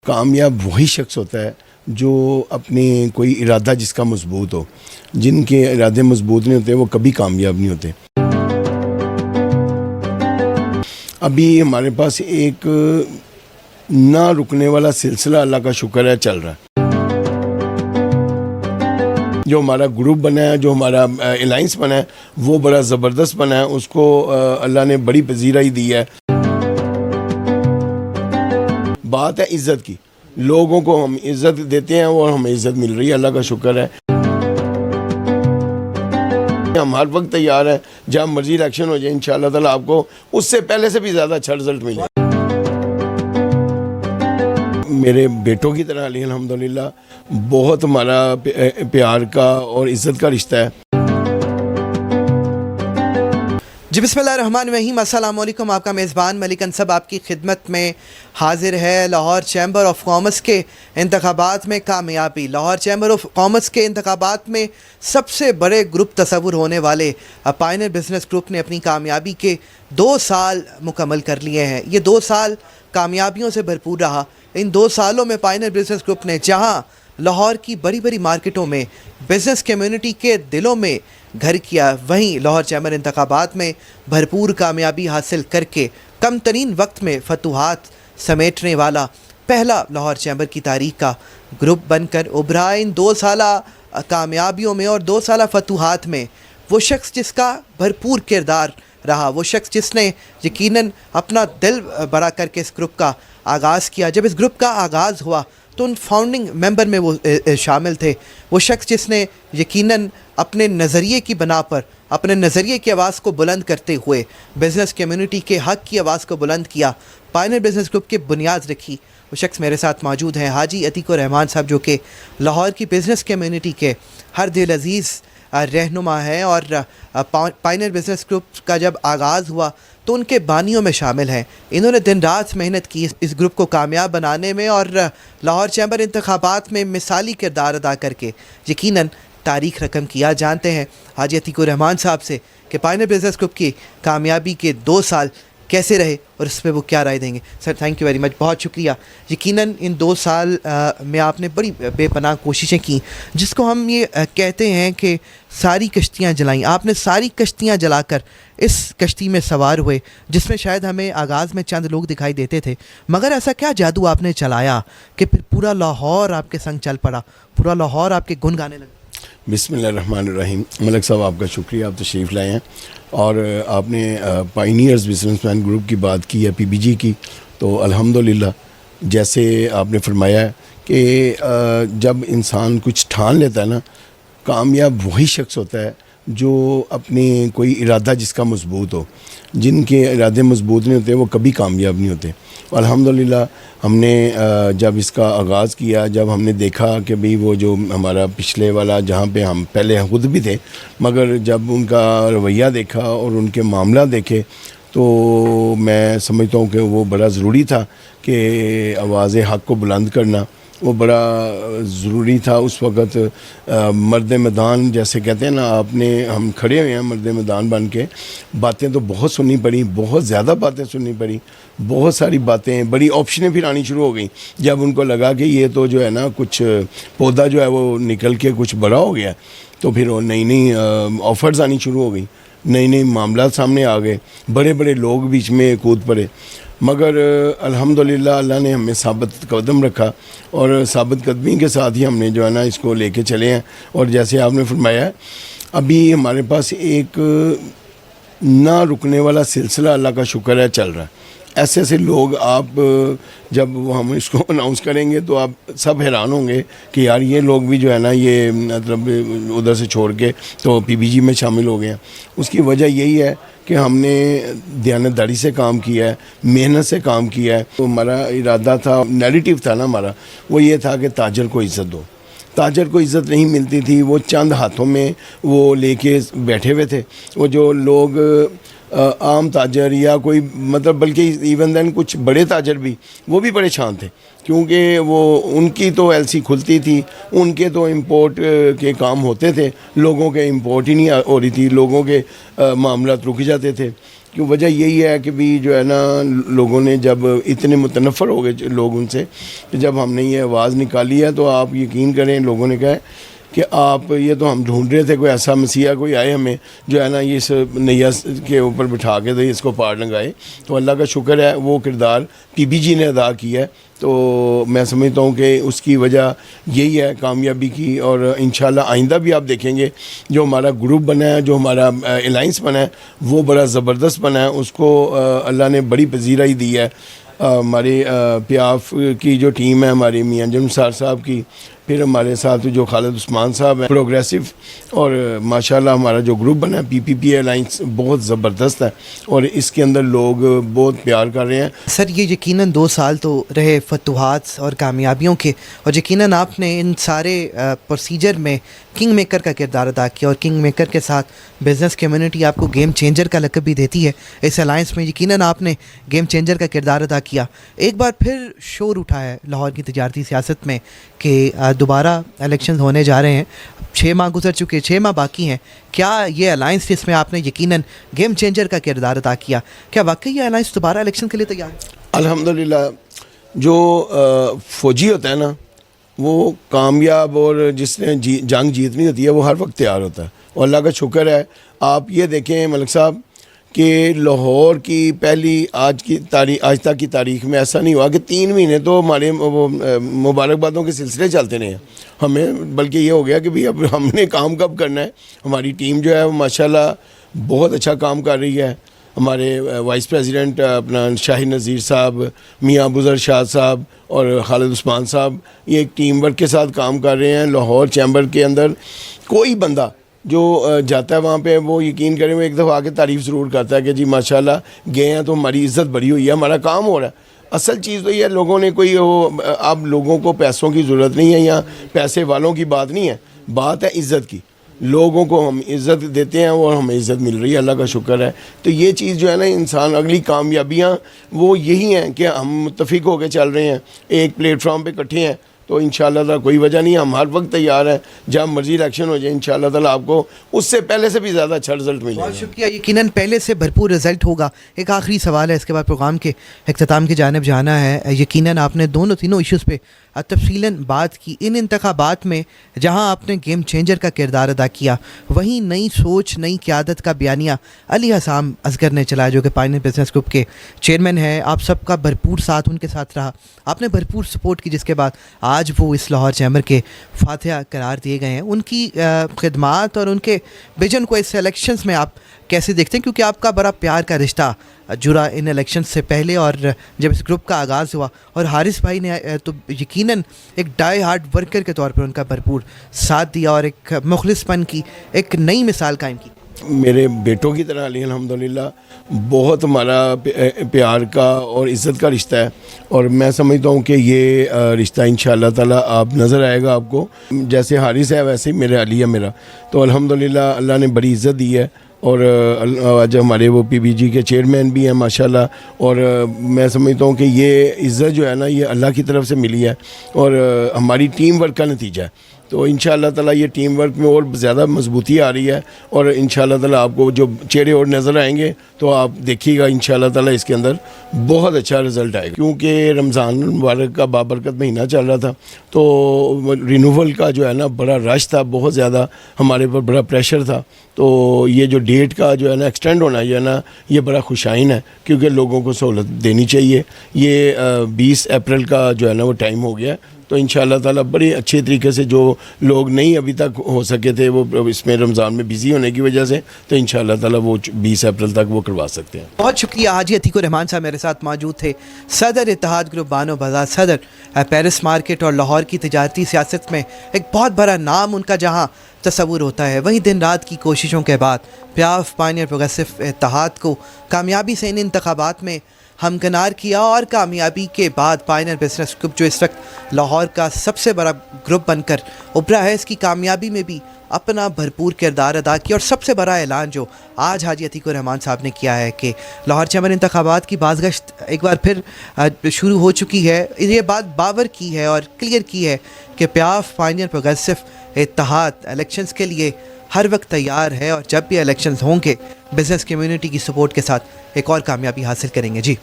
کامیاب وہی شخص ہوتا ہے جو اپنی کوئی ارادہ جس کا مضبوط ہو. جن کے ارادے مضبوط نہیں ہوتے وہ کبھی کامیاب نہیں ہوتے. ابھی ہمارے پاس ایک نہ رکنے والا سلسلہ اللہ کا شکر ہے چل رہا ہے. جو ہمارا گروپ بنا ہے, جو ہمارا الائنس بنا ہے, وہ بڑا زبردست بنا ہے. اس کو اللہ نے بڑی پذیرائی دی ہے. بات ہے عزت کی, لوگوں کو ہم عزت دیتے ہیں اور ہمیں عزت مل رہی ہے, اللہ کا شکر ہے. ہم ہر وقت تیار ہیں, جب مرضی الیکشن ہو جائے انشاءاللہ تعالیٰ آپ کو اس سے پہلے سے بھی زیادہ اچھا رزلٹ ملے. میرے بیٹوں کی طرح علی الحمدللہ بہت ہمارا پیار کا اور عزت کا رشتہ ہے. جی بسم اللہ الرحمن الرحیم. السلام علیکم. آپ کا میزبان ملک انصب آپ کی خدمت میں حاضر ہے. لاہور چیمبر آف کامرس کے انتخابات میں کامیابی. لاہور چیمبر آف کامرس کے انتخابات میں سب سے بڑے گروپ تصور ہونے والے پائنیئر بزنس گروپ نے اپنی کامیابی کے 2 سال مکمل کر لیے ہیں. یہ 2 سال کامیابیوں سے بھرپور رہا. ان 2 سالوں میں پائنیئر بزنس گروپ نے جہاں لاہور کی بڑی بڑی مارکیٹوں میں بزنس کمیونٹی کے دلوں میں گھر کیا, وہیں لاہور چیمبر انتخابات میں بھرپور کامیابی حاصل کر کے کم ترین وقت میں فتوحات سمیٹنے والا پہلا لاہور چیمبر کی تاریخ کا گروپ بن کر ابھرا. ان 2 سالہ کامیابیوں میں اور 2 سالہ فتوحات میں وہ شخص جس کا بھرپور کردار رہا, وہ شخص جس نے یقیناً اپنا دل بڑا کر کے اس گروپ کا آغاز کیا. جب اس گروپ کا آغاز ہوا تو ان فاؤنڈنگ ممبر میں وہ شامل تھے. وہ شخص جس نے یقیناً اپنے نظریے کی بنا پر اپنے نظریے کی آواز کو بلند کرتے ہوئے بزنس کمیونٹی کے حق کی آواز کو بلند کیا, پائنیئر بزنس گروپ کی بنیاد رکھی. وہ شخص میرے ساتھ موجود ہیں حاجی عتیق الرحمان صاحب, جو کہ لاہور کی بزنس کمیونٹی کے ہر دل عزیز رہنما ہیں اور پائنیئر بزنس گروپ کا جب آغاز ہوا تو ان کے بانیوں میں شامل ہیں. انہوں نے دن رات محنت کی اس گروپ کو کامیاب بنانے میں اور لاہور چیمبر انتخابات میں مثالی کردار ادا کر کے یقیناً تاریخ رقم کیا. جانتے ہیں حاجی عتیق الرحمان صاحب سے کہ پائنیئر بزنس گروپ کی کامیابی کے 2 سال کیسے رہے اور اس پہ وہ کیا رائے دیں گے. Sir thank you very much, بہت شکریہ. یقیناً ان 2 سال میں آپ نے بڑی بے پناہ کوششیں کی, جس کو ہم یہ کہتے ہیں کہ ساری کشتیاں جلائیں. آپ نے ساری کشتیاں جلا کر اس کشتی میں سوار ہوئے جس میں شاید ہمیں آغاز میں چند لوگ دکھائی دیتے تھے, مگر ایسا کیا جادو آپ نے چلایا کہ پھر پورا لاہور آپ کے سنگ چل پڑا, پورا لاہور آپ کے گن گانے لگا. بسم اللہ الرحمن الرحیم. ملک صاحب آپ کا شکریہ, آپ تشریف لائے ہیں اور آپ نے پائنیئرز بزنس مین گروپ کی بات کی ہے, پی بی جی کی. تو الحمدللہ جیسے آپ نے فرمایا ہے کہ جب انسان کچھ ٹھان لیتا ہے نا, کامیاب وہی شخص ہوتا ہے جو اپنی کوئی ارادہ جس کا مضبوط ہو. جن کے ارادے مضبوط نہیں ہوتے وہ کبھی کامیاب نہیں ہوتے. الحمدللہ ہم نے جب اس کا آغاز کیا, جب ہم نے دیکھا کہ بھئی وہ جو ہمارا پچھلے والا جہاں پہ ہم پہلے خود بھی تھے, مگر جب ان کا رویہ دیکھا اور ان کے معاملہ دیکھے تو میں سمجھتا ہوں کہ وہ بڑا ضروری تھا کہ آواز حق کو بلند کرنا وہ بڑا ضروری تھا اس وقت. مرد میدان جیسے کہتے ہیں نا, آپ نے ہم کھڑے ہوئے ہیں مرد میدان بن کے. باتیں تو بہت سننی پڑی, بہت زیادہ باتیں سننی پڑی, بہت ساری باتیں, بڑی آپشنیں پھر آنی شروع ہو گئیں. جب ان کو لگا کہ یہ تو جو ہے نا کچھ پودا جو ہے وہ نکل کے کچھ بڑا ہو گیا, تو پھر وہ نئی نئی آفرز آنی شروع ہو گئیں, نئی نئی معاملات سامنے آ گئے, بڑے بڑے لوگ بیچ میں کود پڑے. مگر الحمدللہ اللہ نے ہمیں ثابت قدم رکھا اور ثابت قدمی کے ساتھ ہی ہم نے جو ہے نا اس کو لے کے چلے ہیں. اور جیسے آپ نے فرمایا, ابھی ہمارے پاس ایک نہ رکنے والا سلسلہ اللہ کا شکر ہے چل رہا ہے. ایسے ایسے لوگ, آپ جب ہم اس کو اناؤنس کریں گے تو آپ سب حیران ہوں گے کہ یار یہ لوگ بھی جو ہے نا یہ مطلب ادھر سے چھوڑ کے تو پی بی جی میں شامل ہو گئے ہیں. اس کی وجہ یہی ہے کہ ہم نے دیانتداری سے کام کیا ہے, محنت سے کام کیا ہے. تو ہمارا ارادہ تھا, نیریٹیو تھا نا ہمارا, وہ یہ تھا کہ تاجر کو عزت دو. تاجر کو عزت نہیں ملتی تھی, وہ چند ہاتھوں میں وہ لے کے بیٹھے ہوئے تھے. وہ جو لوگ عام تاجر یا کوئی مطلب بلکہ ایون دین کچھ بڑے تاجر بھی, وہ بھی پریشان تھے کیونکہ وہ ان کی تو ایل سی کھلتی تھی, ان کے تو امپورٹ کے کام ہوتے تھے, لوگوں کے امپورٹ ہی نہیں ہو رہی تھی, لوگوں کے معاملات رک جاتے تھے. کہ وجہ یہی ہے کہ بھی جو ہے نا لوگوں نے جب اتنے متنفر ہو گئے لوگ ان سے کہ جب ہم نے یہ آواز نکالی ہے تو آپ یقین کریں لوگوں نے کہا ہے کہ آپ یہ تو ہم ڈھونڈ رہے تھے کوئی ایسا مسیحا کوئی آئے ہمیں جو ہے نا یہ اس نیا کے اوپر بٹھا کے دے اس کو پار لگائے. تو اللہ کا شکر ہے وہ کردار پی بی جی نے ادا کیا ہے. تو میں سمجھتا ہوں کہ اس کی وجہ یہی ہے کامیابی کی. اور انشاءاللہ آئندہ بھی آپ دیکھیں گے جو ہمارا گروپ بنا ہے جو ہمارا الائنس بنا ہے وہ بڑا زبردست بنا ہے. اس کو اللہ نے بڑی پذیرائی دی ہے. ہمارے پیاف کی جو ٹیم ہے ہماری میاں جم صاحب کی, پھر ہمارے ساتھ جو خالد عثمان صاحب ہیں پروگریسو, اور ماشاءاللہ ہمارا جو گروپ بنا ہے پی پی پی الائنس بہت زبردست ہے اور اس کے اندر لوگ بہت پیار کر رہے ہیں. سر یہ یقیناً 2 سال تو رہے فتوحات اور کامیابیوں کے, اور یقیناً آپ نے ان سارے پروسیجر میں کنگ میکر کا کردار ادا کیا, اور کنگ میکر کے ساتھ بزنس کمیونٹی آپ کو گیم چینجر کا لقب بھی دیتی ہے. اس الائنس میں یقیناً آپ نے گیم چینجر کا کردار ادا کیا. ایک بار پھر شور اٹھا ہے لاہور کی تجارتی سیاست میں کہ دوبارہ الیکشن ہونے جا رہے ہیں. 6 ماہ گزر چکے, 6 ماہ باقی ہیں. کیا یہ الائنس جس میں آپ نے یقیناً گیم چینجر کا کردار ادا کیا, کیا واقعی یہ الائنس دوبارہ الیکشن کے لیے تیار ہے؟ الحمدللہ جو فوجی ہوتا ہے نا وہ کامیاب اور جس نے جنگ جیتنی ہوتی ہے وہ ہر وقت تیار ہوتا ہے. اور اللہ کا شکر ہے. آپ یہ دیکھیں ملک صاحب کہ لاہور کی پہلی آج تک کی تاریخ میں ایسا نہیں ہوا کہ 3 مہینے تو ہمارے مبارکبادوں کے سلسلے چلتے رہے ہیں ہمیں, بلکہ یہ ہو گیا کہ اب ہم نے کام کب کرنا ہے. ہماری ٹیم جو ہے وہ ماشاءاللہ بہت اچھا کام کر رہی ہے. ہمارے وائس پریزیڈنٹ اپنا شاہد نذیر صاحب, میاں ابوذر شاہ صاحب اور خالد عثمان صاحب یہ ایک ٹیم ورک کے ساتھ کام کر رہے ہیں. لاہور چیمبر کے اندر کوئی بندہ جو جاتا ہے وہاں پہ وہ یقین کریں وہ ایک دفعہ آ کے تعریف ضرور کرتا ہے کہ جی ماشاءاللہ گئے ہیں تو ہماری عزت بڑھی ہوئی ہے, ہمارا کام ہو رہا ہے. اصل چیز تو یہ ہے لوگوں نے کوئی اب لوگوں کو پیسوں کی ضرورت نہیں ہے یا پیسے والوں کی بات نہیں ہے, بات ہے عزت کی. لوگوں کو ہم عزت دیتے ہیں اور ہمیں عزت مل رہی ہے, اللہ کا شکر ہے. تو یہ چیز جو ہے نا انسان اگلی کامیابیاں وہ یہی ہیں کہ ہم متفق ہو کے چل رہے ہیں, ایک پلیٹ فارم پہ اکٹھے ہیں. تو انشاءاللہ تعالیٰ کوئی وجہ نہیں, ہم ہر وقت تیار ہیں. جب مرضی الیکشن ہو جائے انشاءاللہ تعالیٰ آپ کو اس سے پہلے سے بھی زیادہ اچھا رزلٹ ملے گا. بہت شکریہ. یقیناً پہلے سے بھرپور رزلٹ ہوگا. ایک آخری سوال ہے, اس کے بعد پروگرام کے اختتام کی جانب جانا ہے. یقیناً آپ نے تینوں ایشوز پہ تفصیلاً بات کی. ان انتخابات میں جہاں آپ نے گیم چینجر کا کردار ادا کیا وہیں نئی سوچ نئی قیادت کا بیانیہ علی حسام اصغر نے چلایا جو کہ پائنیئر بزنس گروپ کے چیئرمین ہیں. آپ سب کا بھرپور ساتھ ان کے ساتھ رہا, آپ نے بھرپور سپورٹ کی, جس کے بعد آج وہ اس لاہور چیمبر کے فاتحہ قرار دیے گئے ہیں. ان کی خدمات اور ان کے ویژن کو اس الیکشنز میں آپ کیسے دیکھتے ہیں, کیونکہ آپ کا بڑا پیار کا رشتہ جڑا ان الیکشن سے پہلے اور جب اس گروپ کا آغاز ہوا, اور حارث بھائی نے تو یقیناً ایک ڈائی ہارڈ ورکر کے طور پر ان کا بھرپور ساتھ دیا اور ایک مخلص پن کی ایک نئی مثال قائم کی. میرے بیٹوں کی طرح علی الحمدللہ بہت ہمارا پیار کا اور عزت کا رشتہ ہے, اور میں سمجھتا ہوں کہ یہ رشتہ انشاءاللہ تعالیٰ آپ نظر آئے گا آپ کو. جیسے حارث ہے ویسے ہی میرے علی ہے میرا. تو الحمدللہ اللہ نے بڑی عزت دی ہے, اور آج ہمارے وہ پی بی جی کے چیئرمین بھی ہیں ماشاءاللہ. اور میں سمجھتا ہوں کہ یہ عزت جو ہے نا یہ اللہ کی طرف سے ملی ہے اور ہماری ٹیم ورک کا نتیجہ ہے. تو انشاءاللہ تعالیٰ یہ ٹیم ورک میں اور زیادہ مضبوطی آ رہی ہے, اور انشاءاللہ تعالیٰ آپ کو جو چہرے اور نظر آئیں گے تو آپ دیکھیے گا انشاءاللہ تعالیٰ اس کے اندر بہت اچھا رزلٹ آئے گا. کیونکہ رمضان المبارک کا بابرکت مہینہ چل رہا تھا تو رینیول کا جو ہے نا بڑا رش تھا, بہت زیادہ ہمارے پر بڑا پریشر تھا. تو یہ جو ڈیٹ کا جو ہے نا ایکسٹینڈ ہونا جو ہے نا یہ بڑا خوشائن ہے, کیونکہ لوگوں کو سہولت دینی چاہیے. یہ 20 اپریل کا جو ہے نا وہ ٹائم ہو گیا, تو انشاءاللہ تعالیٰ بڑے اچھے طریقے سے جو لوگ نہیں ابھی تک ہو سکے تھے وہ اس میں رمضان میں بزی ہونے کی وجہ سے, تو انشاءاللہ تعالیٰ وہ 20 اپریل تک وہ کروا سکتے ہیں. بہت شکریہ. حاجی عتیق الرحمان صاحب میرے ساتھ موجود تھے, صدر اتحاد گروپ بانو بازار, صدر پیرس مارکیٹ, اور لاہور کی تجارتی سیاست میں ایک بہت بڑا نام ان کا جہاں تصور ہوتا ہے, وہیں دن رات کی کوششوں کے بعد پیاف پائنیئر پروگریسو اتحاد کو کامیابی سے ان انتخابات میں ہمکنار کیا, اور کامیابی کے بعد پائنیئر بزنس گروپ جو اس وقت لاہور کا سب سے بڑا گروپ بن کر ابھرا ہے, اس کی کامیابی میں بھی اپنا بھرپور کردار ادا کیا. اور سب سے بڑا اعلان جو آج حاجی عتیق الرحمان صاحب نے کیا ہے کہ لاہور چیمبر انتخابات کی بازگشت ایک بار پھر شروع ہو چکی ہے. یہ بات باور کی ہے اور کلیئر کی ہے کہ پیاف پائنیئر پروگریسو اتحاد الیکشنز کے لیے ہر وقت تیار ہے اور جب بھی الیکشنز ہوں گے بزنس کمیونٹی کی سپورٹ کے ساتھ ایک اور کامیابی حاصل کریں گے. جی